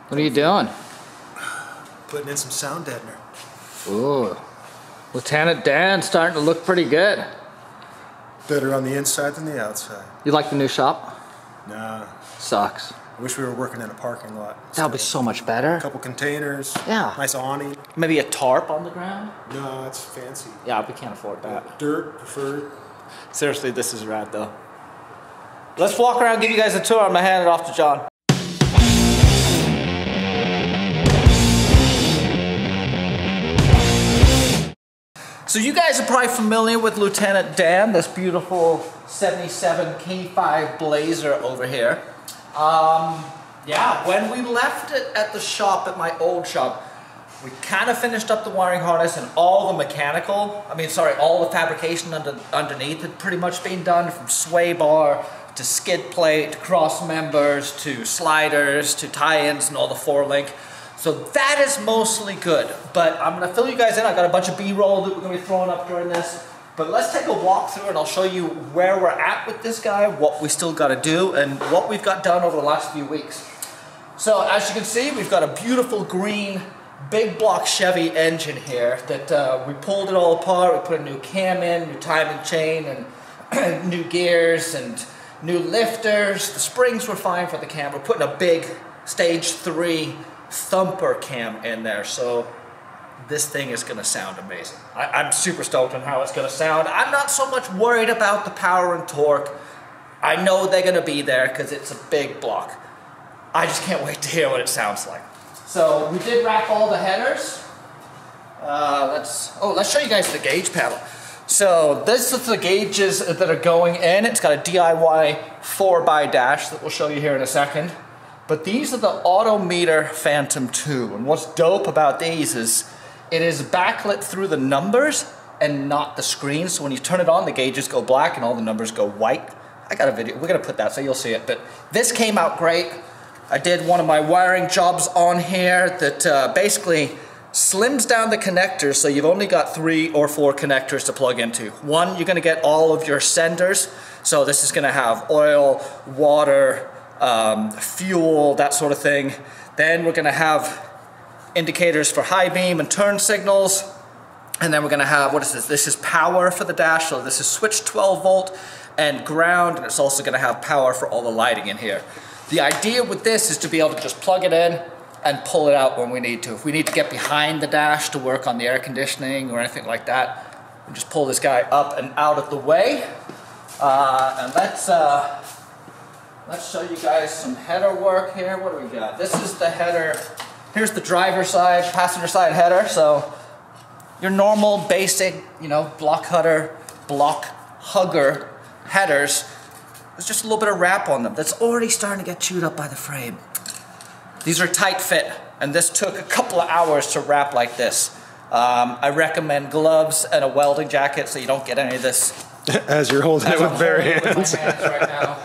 What are you doing? Putting in some sound deadener. Ooh. Lieutenant Dan starting to look pretty good. Better on the inside than the outside. You like the new shop? Nah. Sucks. I wish we were working in a parking lot. That would be so much better. A couple containers. Yeah. Nice awning. Maybe a tarp on the ground? No, that's fancy. Yeah, we can't afford that. Dirt preferred. Seriously, this is rad though. Let's walk around, give you guys a tour. I'm gonna hand it off to John. So you guys are probably familiar with Lieutenant Dan, this beautiful 77 K30 Blazer over here. Yeah, when we left it at the shop, at my old shop, we kind of finished up the wiring harness and all the mechanical, all the fabrication underneath had pretty much been done, from sway bar to skid plate, to cross members, to sliders, to tie-ins and all the 4-link. So that is mostly good, but I'm gonna fill you guys in. I got a bunch of B-roll that we're gonna be throwing up during this, but let's take a walk through and I'll show you where we're at with this guy, what we still gotta do, and what we've got done over the last few weeks. So as you can see, we've got a beautiful green big block Chevy engine here that we pulled it all apart. We put a new cam in, new timing chain, and new gears and new lifters. The springs were fine for the cam. We're putting a big stage 3 thumper cam in there, so this thing is going to sound amazing. I'm super stoked on how it's going to sound. I'm not so much worried about the power and torque. I know they're going to be there because it's a big block. I just can't wait to hear what it sounds like. So we did wrap all the headers. Let's show you guys the gauge panel. So this is the gauges that are going in. It's got a DIY 4x dash that we'll show you here in a second. But these are the Autometer Phantom 2. And what's dope about these is it is backlit through the numbers and not the screen. So when you turn it on, the gauges go black and all the numbers go white. I got a video, we're gonna put that so you'll see it. But this came out great. I did one of my wiring jobs on here that basically slims down the connectors so you've only got 3 or 4 connectors to plug into. One, you're gonna get all of your senders. So this is gonna have oil, water, fuel, that sort of thing. Then we're gonna have indicators for high beam and turn signals. And then we're gonna have, what is this? This is power for the dash. So this is switch 12 volt and ground. And it's also gonna have power for all the lighting in here. The idea with this is to be able to just plug it in and pull it out when we need to. If we need to get behind the dash to work on the air conditioning or anything like that, we just pull this guy up and out of the way. And let's show you guys some header work here. What do we got? This is the header. Here's the driver side, passenger side header. So your normal basic, block hugger headers. There's just a little bit of wrap on them. That's already starting to get chewed up by the frame. These are tight fit, and this took a couple of hours to wrap like this. I recommend gloves and a welding jacket so you don't get any of this. As you're holding it with bare hands. Right now.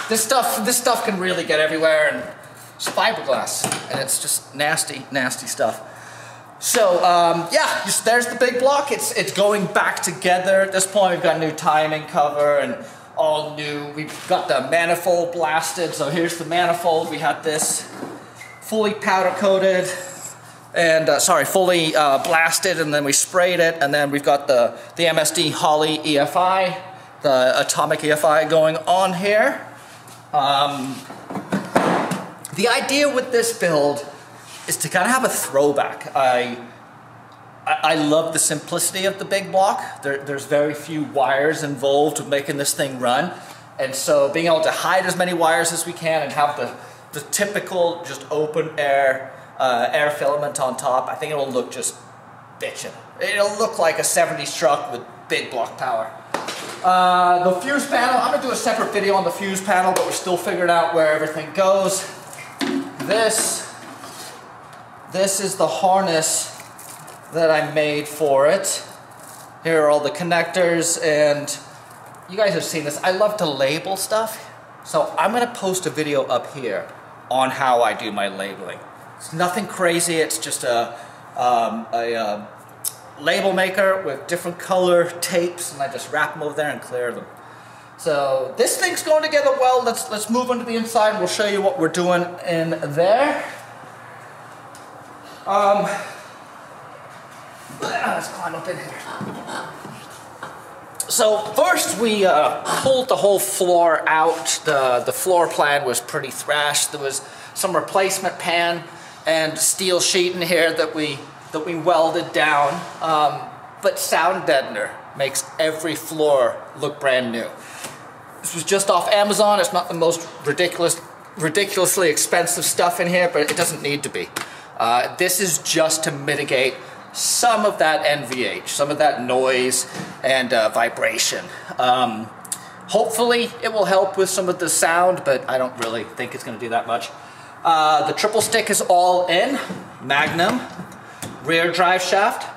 This stuff can really get everywhere, and it's fiberglass, and it's just nasty, nasty stuff. So yeah, there's the big block. It's going back together. At this point, we've got a new timing cover and all new. We've got the manifold blasted. So here's the manifold. We had this fully powder coated and fully blasted, and then we sprayed it, and then we've got the MSD Holley EFI, the atomic EFI going on here. The idea with this build is to kind of have a throwback. I love the simplicity of the big block. There's very few wires involved with making this thing run. And so being able to hide as many wires as we can and have the typical just open air filament on top, I think it will look just bitchin'. It'll look like a 70s truck with big block power. The fuse panel, I'm gonna do a separate video on the fuse panel, but we're still figuring out where everything goes. This is the harness that I made for it. Here are all the connectors, and you guys have seen this. I love to label stuff, so I'm gonna post a video up here on how I do my labeling. It's nothing crazy, it's just a label maker with different color tapes, and I just wrap them over there and clear them. So this thing's going together well. Let's move on to the inside. We'll show you what we're doing in there. Let's climb up in here. So first we pulled the whole floor out. The floor plan was pretty thrashed. There was some replacement pan and steel sheet in here that we welded down. But sound deadener makes every floor look brand new. This was just off Amazon. It's not the most ridiculously expensive stuff in here, but it doesn't need to be. This is just to mitigate some of that NVH, some of that noise and vibration. Hopefully it will help with some of the sound, but I don't really think it's going to do that much. The triple stick is all in, Magnum, rear drive shaft,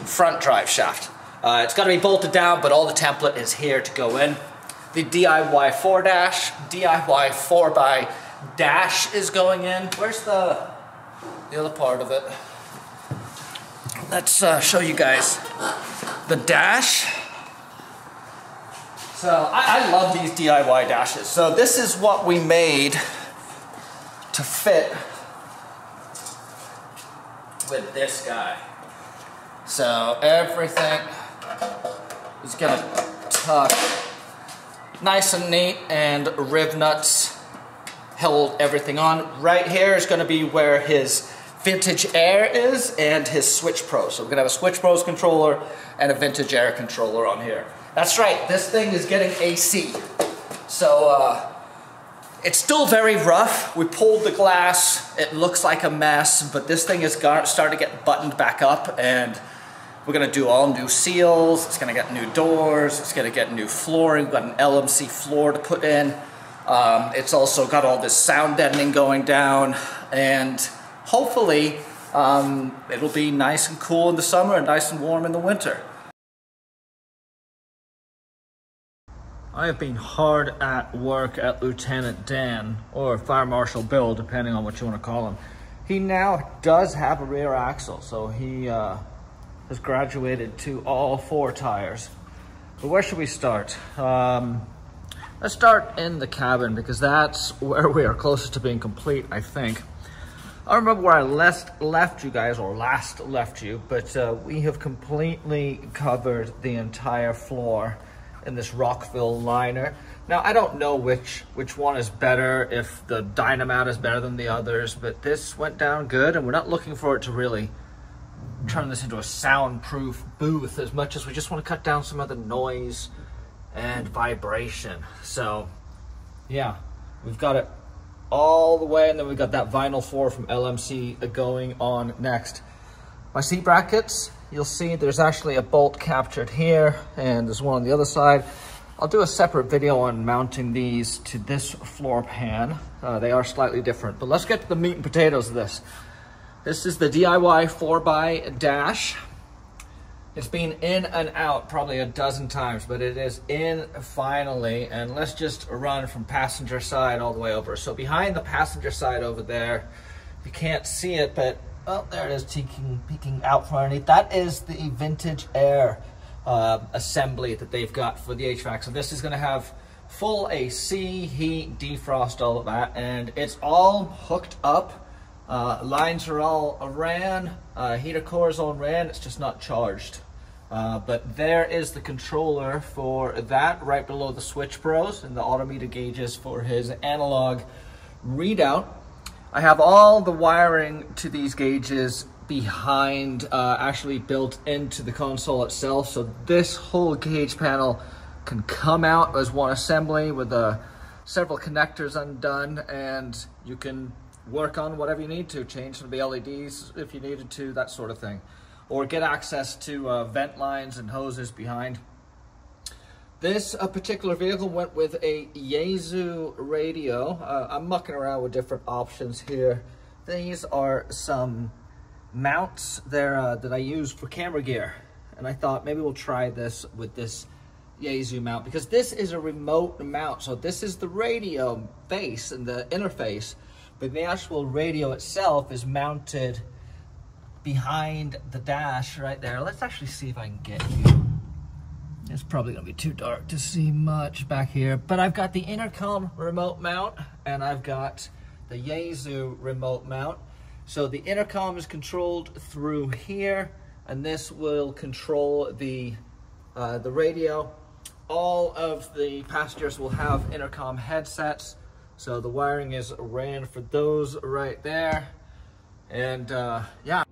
front drive shaft. It's got to be bolted down, but all the template is here to go in. The DIY 4x dash is going in. Where's the other part of it? Let's show you guys the dash. So I love these DIY dashes. So this is what we made to fit with this guy. So everything is gonna tuck nice and neat, and rib nuts hold everything on. Right here is gonna be where his Vintage Air is and his Switch Pro. So we're gonna have a Switch Pros controller and a Vintage Air controller on here. That's right, this thing is getting AC. So it's still very rough. We pulled the glass, it looks like a mess, but this thing is starting to get buttoned back up, and we're gonna do all new seals. It's gonna get new doors, it's gonna get new flooring. We've got an LMC floor to put in. It's also got all this sound deadening going down, and hopefully it'll be nice and cool in the summer and nice and warm in the winter. I have been hard at work at Lieutenant Dan, or Fire Marshal Bill, depending on what you want to call him. He now does have a rear axle, so he has graduated to all 4 tires. But where should we start? Let's start in the cabin, because that's where we are closest to being complete, I think. I don't remember where I left you guys, or last left you, but we have completely covered the entire floor in this Rockville liner. Now, I don't know which one is better, if the Dynamat is better than the others, but this went down good, and we're not looking for it to really turn this into a soundproof booth as much as we just want to cut down some of the noise and vibration. So, yeah, we've got it all the way, and then we've got that vinyl floor from LMC going on next. My seat brackets, you'll see there's actually a bolt captured here, and there's one on the other side. I'll do a separate video on mounting these to this floor pan. They are slightly different, but let's get to the meat and potatoes of this. This is the DIY 4x dash. It's been in and out probably a dozen times, but it is in finally, and let's just run from passenger side all the way over. So behind the passenger side over there, you can't see it, but oh, there it is, peeking out from underneath. That is the Vintage Air assembly that they've got for the HVAC. So this is going to have full AC, heat, defrost, all of that, and it's all hooked up. Lines are all ran, heater core is all ran, it's just not charged. But there is the controller for that right below the Switch Pros, and the autometer gauges for his analog readout. I have all the wiring to these gauges behind, actually built into the console itself, so this whole gauge panel can come out as one assembly with several connectors undone, and you can work on whatever you need to, change some of the LEDs if you needed to, that sort of thing, or get access to vent lines and hoses behind. This particular vehicle went with a Yaesu radio. I'm mucking around with different options here. These are some mounts there that I use for camera gear, and I thought maybe we'll try this with this Yaesu mount, because this is a remote mount. So this is the radio base and the interface, but the actual radio itself is mounted behind the dash right there. Let's actually see if I can get you. It's probably gonna be too dark to see much back here, but I've got the intercom remote mount, and I've got the Yaesu remote mount. So the intercom is controlled through here, and this will control the radio. All of the passengers will have intercom headsets. So the wiring is ran for those right there. And yeah.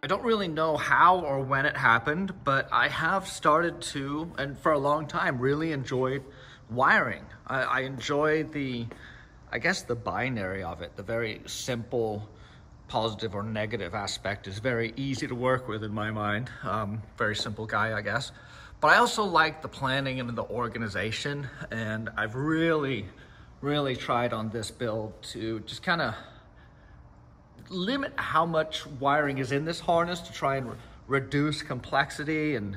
I don't really know how or when it happened, but I have started to, and for a long time, really enjoyed wiring. I enjoy I guess the binary of it, the very simple positive or negative aspect is very easy to work with in my mind. Very simple guy, I guess. But I also like the planning and the organization, and I've really tried on this build to just kind of limit how much wiring is in this harness to try and reduce complexity and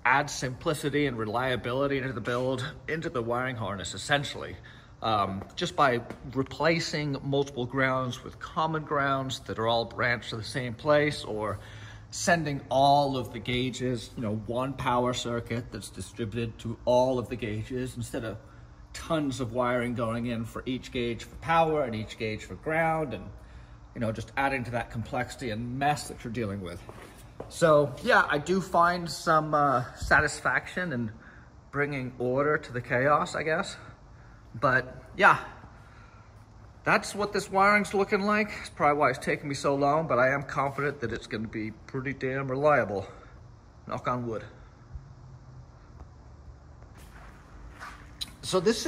add simplicity and reliability into the build, into the wiring harness, essentially. Just by replacing multiple grounds with common grounds that are all branched to the same place, or sending all of the gauges, one power circuit that's distributed to all of the gauges instead of tons of wiring going in for each gauge for power and each gauge for ground, and just adding to that complexity and mess that you're dealing with. So yeah, I do find some satisfaction in bringing order to the chaos, I guess. But yeah, that's what this wiring's looking like. It's probably why it's taking me so long, but I am confident that it's gonna be pretty damn reliable. Knock on wood. So this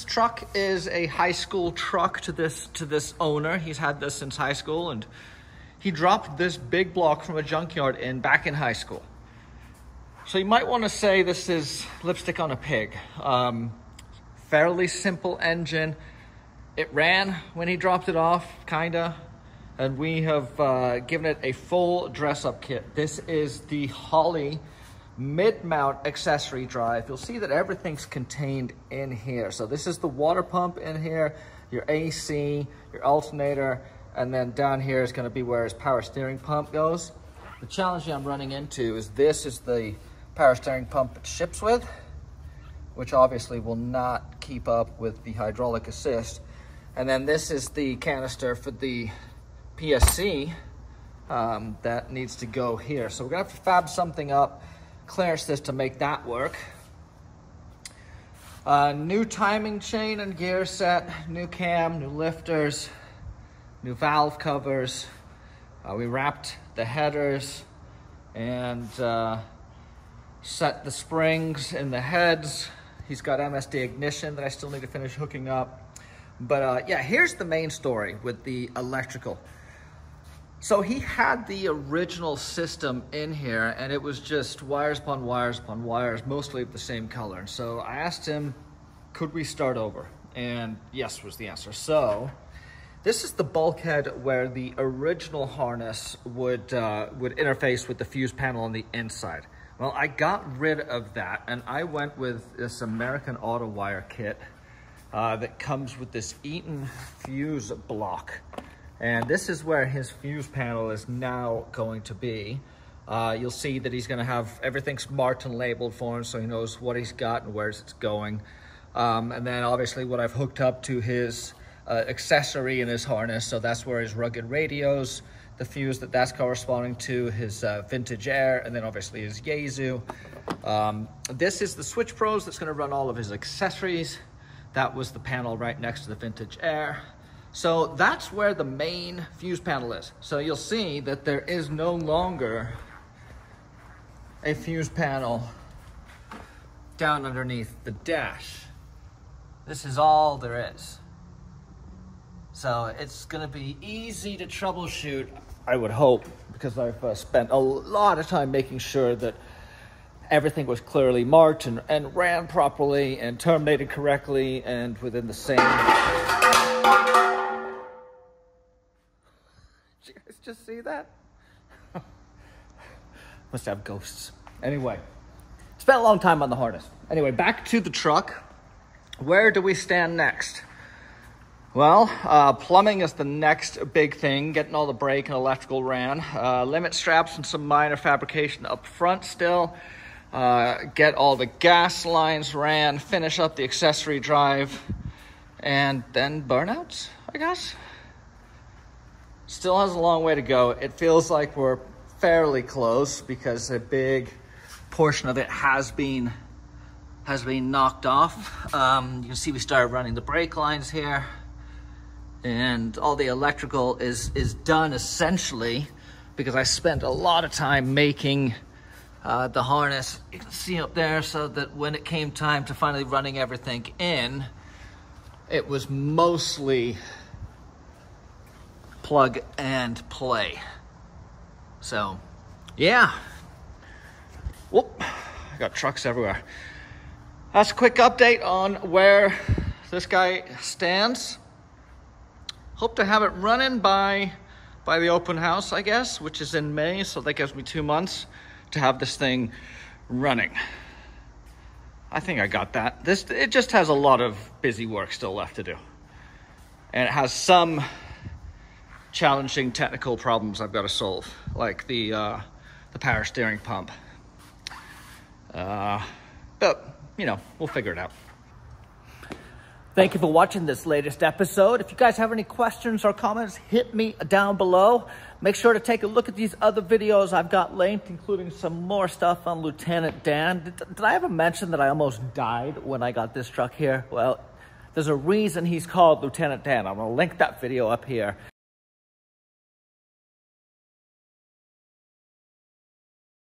truck is a high school truck to this owner. He's had this since high school, and he dropped this big block from a junkyard back in high school. So you might want to say this is lipstick on a pig. Fairly simple engine. It ran when he dropped it off, kinda, and we have given it a full dress-up kit. This is the Holley mid-mount accessory drive. You'll see that everything's contained in here. So this is the water pump in here, your AC, your alternator, and then down here is going to be where his power steering pump goes. The challenge I'm running into is this is the power steering pump it ships with, which obviously will not keep up with the hydraulic assist. And then this is the canister for the PSC that needs to go here. So we're gonna have to fab something up, clearance this to make that work. New timing chain and gear set, new cam, new lifters, new valve covers. We wrapped the headers and set the springs in the heads. He's got MSD ignition that I still need to finish hooking up. But yeah, here's the main story with the electrical. So he had the original system in here, and it was just wires upon wires upon wires, mostly of the same color. So I asked him, could we start over? And yes was the answer. So this is the bulkhead where the original harness would interface with the fuse panel on the inside. Well, I got rid of that, and I went with this American Auto Wire kit that comes with this Eaton fuse block. And this is where his fuse panel is now going to be. You'll see that he's gonna have everything marked and labeled for him so he knows what he's got and where it's going. And then obviously what I've hooked up to his accessory in his harness, so that's where his rugged radios, the fuse that's corresponding to his vintage air, and then obviously his Yaesu. This is the Switch Pros that's going to run all of his accessories. That was the panel right next to the Vintage Air. So that's where the main fuse panel is. So you'll see that there is no longer a fuse panel down underneath the dash. This is all there is. So it's going to be easy to troubleshoot, I would hope, because I've spent a lot of time making sure that everything was clearly marked and ran properly and terminated correctly and within the same. Did you guys just see that? Must have ghosts. Anyway, spent a long time on the harness. Anyway, back to the truck. Where do we stand next? Well, plumbing is the next big thing, getting all the brake and electrical ran. Limit straps and some minor fabrication up front still. Get all the gas lines ran, finish up the accessory drive, and then burnouts, I guess. Still has a long way to go. It feels like we're fairly close because a big portion of it has been knocked off. You can see we started running the brake lines here, and all the electrical is done essentially because I spent a lot of time making the harness, you can see up there, so that when it came time to finally running everything in, it was mostly plug and play. So yeah, whoop, I got trucks everywhere. That's a quick update on where this guy stands. Hope to have it running by the open house, I guess, which is in May, so that gives me 2 months to have this thing running. I think I got that. It just has a lot of busy work still left to do. And it has some challenging technical problems I've got to solve, like the power steering pump. But, you know, we'll figure it out. Thank you for watching this latest episode. If you guys have any questions or comments, hit me down below. Make sure to take a look at these other videos I've got linked, including some more stuff on Lieutenant Dan. Did I ever mention that I almost died when I got this truck here? Well, there's a reason he's called Lieutenant Dan. I'm going to link that video up here.